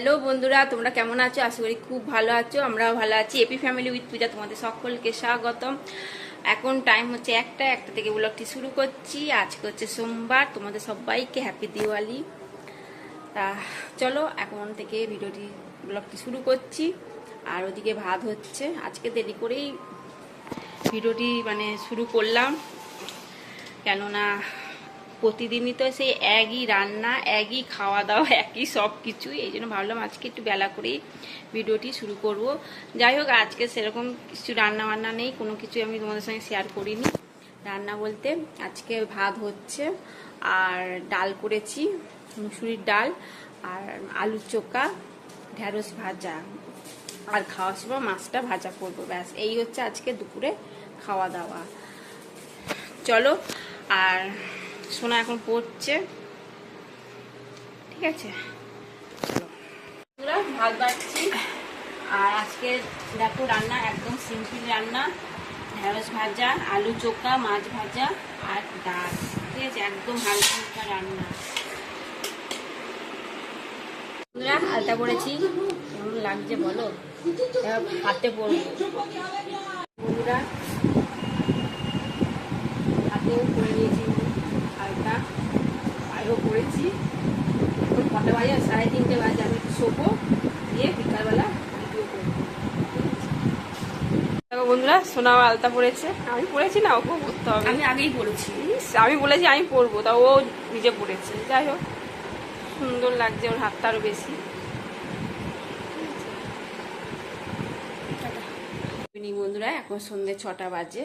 Hello বন্ধুরা, তোমরা কেমন আছো? আশা করি খুব ভালো আছো। আমরাও ভালো আছি। এপি ফ্যামিলি উইথ পূজা তোমাদের সকলকে স্বাগতম। এখন টাইম হচ্ছে একটা থেকে ব্লগটি শুরু করছি। আজকে হচ্ছে সোমবার। তোমাদের সবাইকে হ্যাপি দিওয়ালি। তা চলো এখন থেকে ব্লগটি শুরু করছি। আর ওদিকে ভাত হচ্ছে। আজকে দেরি করেই ভিডিওটি শুরু করলাম, কেননা প্রতিদিনই তো সেই একই রান্না, একই খাওয়া দাওয়া, একই সব কিছুই। এই জন্য ভাবলাম আজকে একটু বেলা করেই ভিডিওটি শুরু করব। যাই হোক, আজকে সেরকম কিছু রান্না বান্না নেই, কোনো কিছু আমি তোমাদের সঙ্গে শেয়ার করিনি। রান্না বলতে আজকে ভাত হচ্ছে, আর ডাল করেছি, মুসুরির ডাল, আর আলু চোখা, ঢেঁড়স ভাজা, আর খাওয়ার সময় মাছটা ভাজা করবো। ব্যাস, এই হচ্ছে আজকে দুপুরে খাওয়া দাওয়া। চলো, আর সোনা এখন পড়ছে, ঠিক আছে? ভাত বাড়ছি। আর আজকে দেখো রান্না একদম সিম্পল রান্না, ঢেঁড়স ভাজা, আলু চোখা, মাছ ভাজা আর ডাল, ঠিক আছে? একদম হালকা হালকা রান্না। আলতা পড়েছি, কেমন লাগছে বলো? হাতে পড়বো বন্ধুরা, হাতেও পরে নিয়েছি আলতা, পায়েও পড়েছি। এখন কটা বাজে? 3:30 বাজে। আমি একটু শোবো, দিয়ে বিকালবেলা ভিডিও করবো। দেখো বন্ধুরা, সোনাও আলতা পড়েছে। আমি পড়েছি না, ওকেও পড়তে হবে। আমি আগেই পড়েছি, আমি বলেছি আমি পড়বো, তা ও নিজে পড়েছে। যাই হোক, সুন্দর লাগছে, ওর হাতটা আরো বেশি। বন্ধুরা, এখন সন্ধ্যে 6টা বাজে।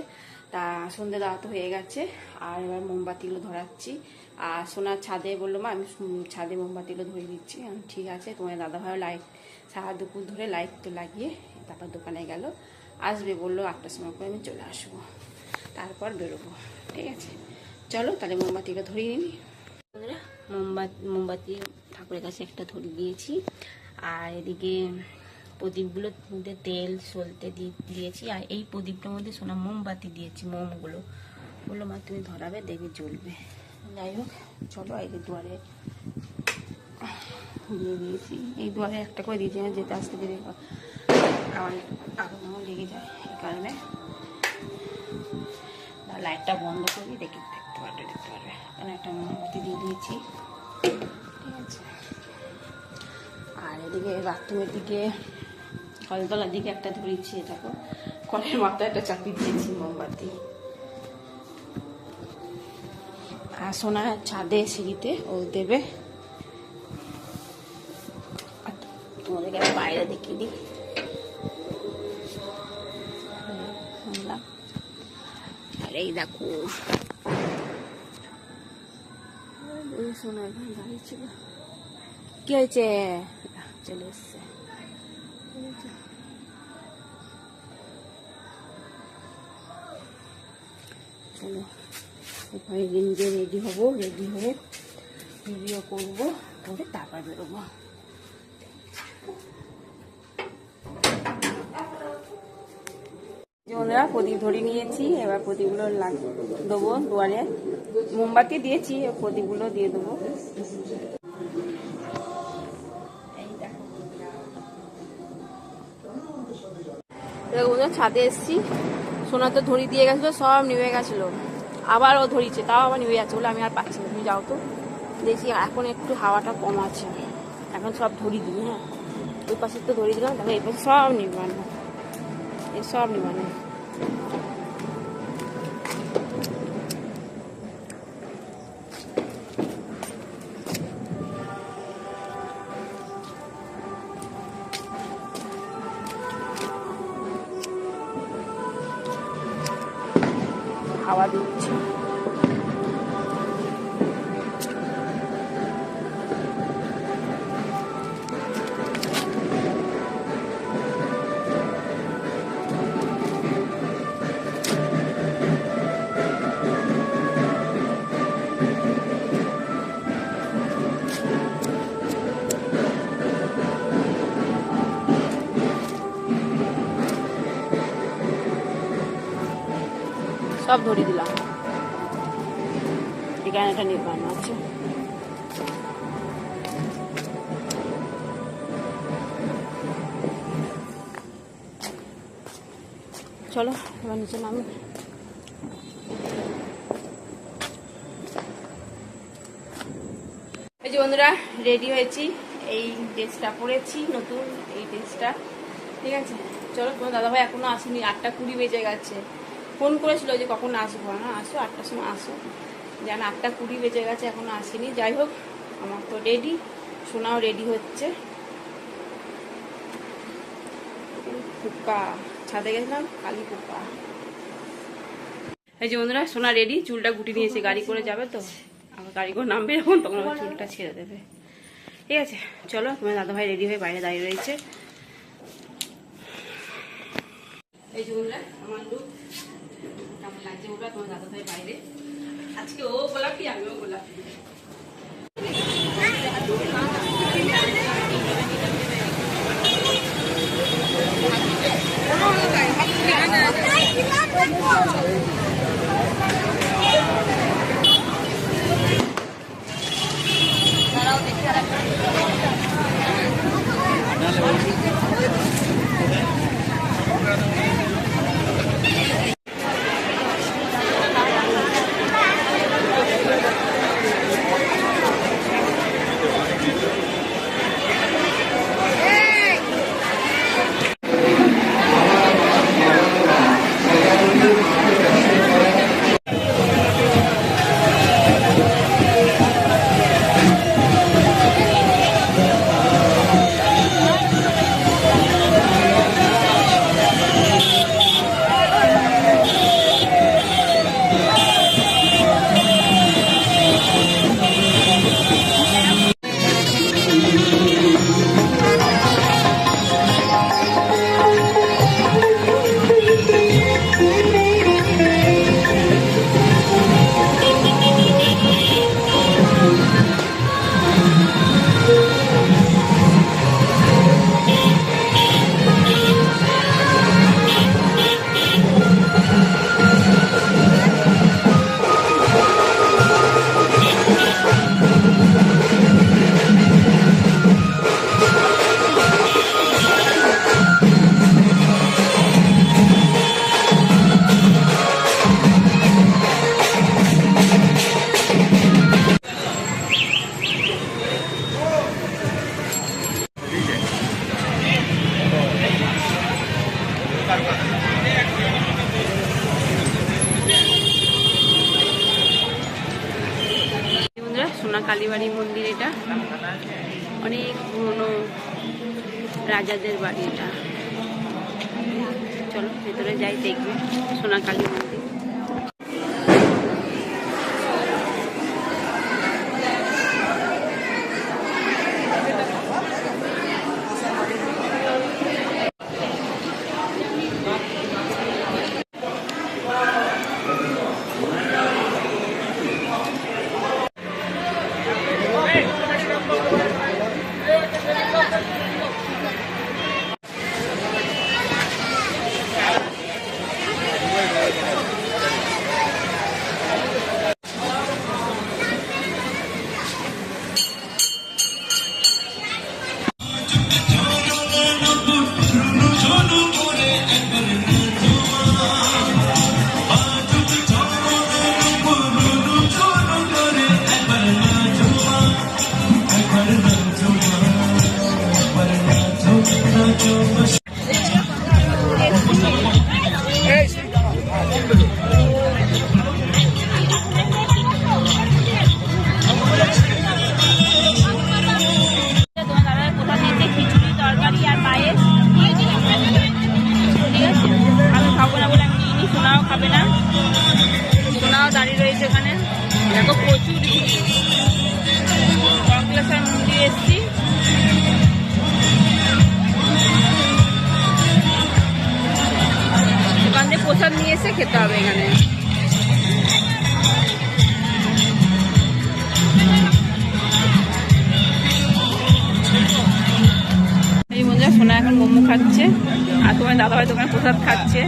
তা সন্ধ্যে দেওয়া তো হয়ে গেছে, আর এবার মোমবাতিগুলো ধরাচ্ছি। আর সোনার ছাদে বললো, মা আমি ছাদে মোমবাতিগুলো ধরে দিচ্ছি। ঠিক আছে। তোমার দাদাভাইও লাইট সারা দুপুর ধরে লাইট তো লাগিয়ে তারপর দোকানে গেল, আসবে বললো 8টার সময় করে, আমি চলে আসবো, তারপর বেরোবো, ঠিক আছে? চলো তাহলে মোমবাতিগুলো ধরিয়ে নিই। বন্ধুরা, মোমবাতি ঠাকুরের কাছে একটা ধরিয়ে দিয়েছি, আর এদিকে প্রদীপগুলোর মধ্যে তেল সলতে দিয়েছি। আর এই প্রদীপটার মধ্যে সোনা মোমবাতি দিয়েছি, মোমগুলো। বললো মা তুমি ধরাবে, দেখবে জ্বলবে। যাই হোক, চলো। এই যে দুয়ারে দিয়ে দিয়েছি, এই দুয়ারে একটা করে দিয়েছি, যেতে আসতে দেরি আমার আগুন লেগে যায়, এই কারণে লাইটটা বন্ধ করি, দেখতে পারবে। এখানে একটা মোমবাতি দিয়ে দিয়েছি, ঠিক আছে? আর এদিকে বাথরুমের দিকে, কলতলার দিকে একটা ধরেছি, দেখো কলের মাথায় একটা চাপিয়ে দিয়েছি মোমবাতি। আর সোনা ছাদে সিঁড়িতে ও দেবে। তোমাদেরকে আমি বাইরে দেখিয়ে দিই। আর এই দেখো সোনা এখানে দাঁড়িয়েছিল, কি হয়েছে? চলে এসছে। চলো, এখানে নিজে রেডি হবো, রেডি হয়ে ভিডিও করবো, করে তারপর বেরোবো। বন্ধুরা, প্রদীপ ধরে নিয়েছি, এবার প্রদীপগুলো দেবো দুয়ারে। মোমবাতি দিয়েছি, প্রদীপগুলো দিয়ে দেবো। ছাদে এসছি, সোনা তো ধরি দিয়ে গেছিলো, সব নিভে গেছিলো, আবার ও ধরিয়েছে, তাও আবার নিভে যাচ্ছে বলে আমি আর পাচ্ছি না। তুমি যাও তো, দেখছি এখন একটু হাওয়াটা কম আছে, এখন সব ধরি দিই। হ্যাঁ, ওই পাশে তো ধরিয়ে দিলাম, তাহলে এই পাশে সব নিবানো, এই সব নিবানো। হাওয়া দিচ্ছে। সব ধরে দিলাম, এখানে একটা নির্মাণ আছে। চলো এবার নিচে নামি। এই যে বন্ধুরা রেডি হয়েছি, এই ড্রেসটা পরেছি নতুন, এই ড্রেসটা। ঠিক আছে, চলো। তোমার দাদাভাই এখনো আসেনি, 8:20 বেজে গেছে। ফোন করেছিল যে কখন আসবো, না আসো 8টার সময় আসো, জান 8:20 বেজে গেছে, এখনো আসেনি। যাই হোক, আমার তো রেডি, সোনাও রেডি হচ্ছে। পোকা ছাদে গেছিলাম, কালী পোকা। এই যে বন্ধুরা সোনা রেডি, চুলটা গুটি নিয়েছে, গাড়ি করে যাবে তো, আবার গাড়ি করে নামবে যখন তখন আবার চুলটা ছেড়ে দেবে। ঠিক আছে, চলো। তোমার দাদাভাই রেডি হয়ে বাইরে দাঁড়িয়ে রয়েছে। এই যে বন্ধুরা আমার লুক কেমন লাগছে বলবা। তোমার দাদাভাই বাইরে, আজকে ও গোলাপি আমিও গোলাপি। সোনা কালীবাড়ি মন্দির, এটা অনেক পুরনো রাজাদের বাড়ি এটা। চলো ভেতরে যাই, দেখবে সোনা কালী মন্দির। দেখো প্রচুর কঙ্কলেশ্বর মন্দির এসছি। দোকান থেকে প্রসাদ নিয়ে এসে খেতে হবে এখানে। এই বন্ধুরা সোনা এখন মোমো খাচ্ছে আর তোমার দাদাভাই দোকানে প্রসাদ খাচ্ছে।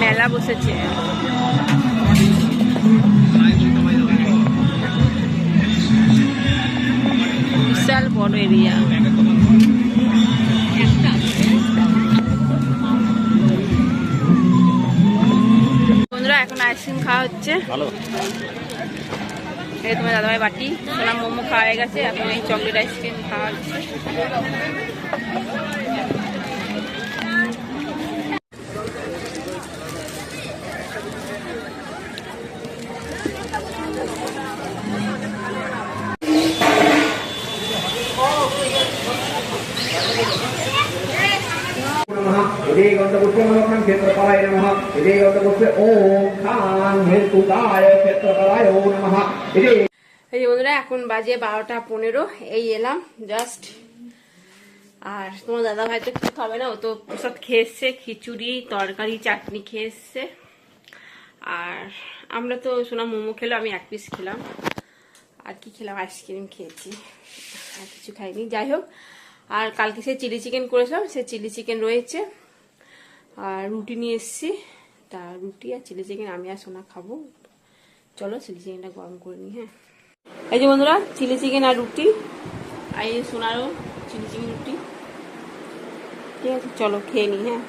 মেলা বসেছে, বিশাল বড় এরিয়া। এখন আইসক্রিম খাওয়া হচ্ছে। ভালো এই তোমার দাদাভাই বাটি, সোনা মোমো খাওয়া হয়ে গেছে, এখন এই চকলেট আইসক্রিম খাওয়া হচ্ছে। এই যে বন্ধুরা এখন বাজে 12:15, এই এলাম জাস্ট। আর তোমার দাদা ভাই তো কিছু খাবে না, ও তো প্রসাদ খেয়ে এসছে, খিচুড়ি তরকারি চাটনি খেয়ে এসছে। আর আমরা তো সোনা মোমো খেলো, আমি 1 পিস খেলাম। আর কি খেলাম, আইসক্রিম খেয়েছি, আর কিছু খাইনি। যাই হোক, আর কালকে সে চিলি চিকেন করেছিলাম, সে চিলি চিকেন রয়েছে। আর রুটি নিয়ে এসছি, তা রুটি আর চিলি চিকেন আমি আর সোনা খাবো। চলো চিলি চিকেনটা গরম করে নিই। হ্যাঁ, এই যে বন্ধুরা চিলি চিকেন আর রুটি, আর এই সোনারও চিলি চিকেন রুটি। ঠিক আছে, চলো খেয়ে নিই। হ্যাঁ।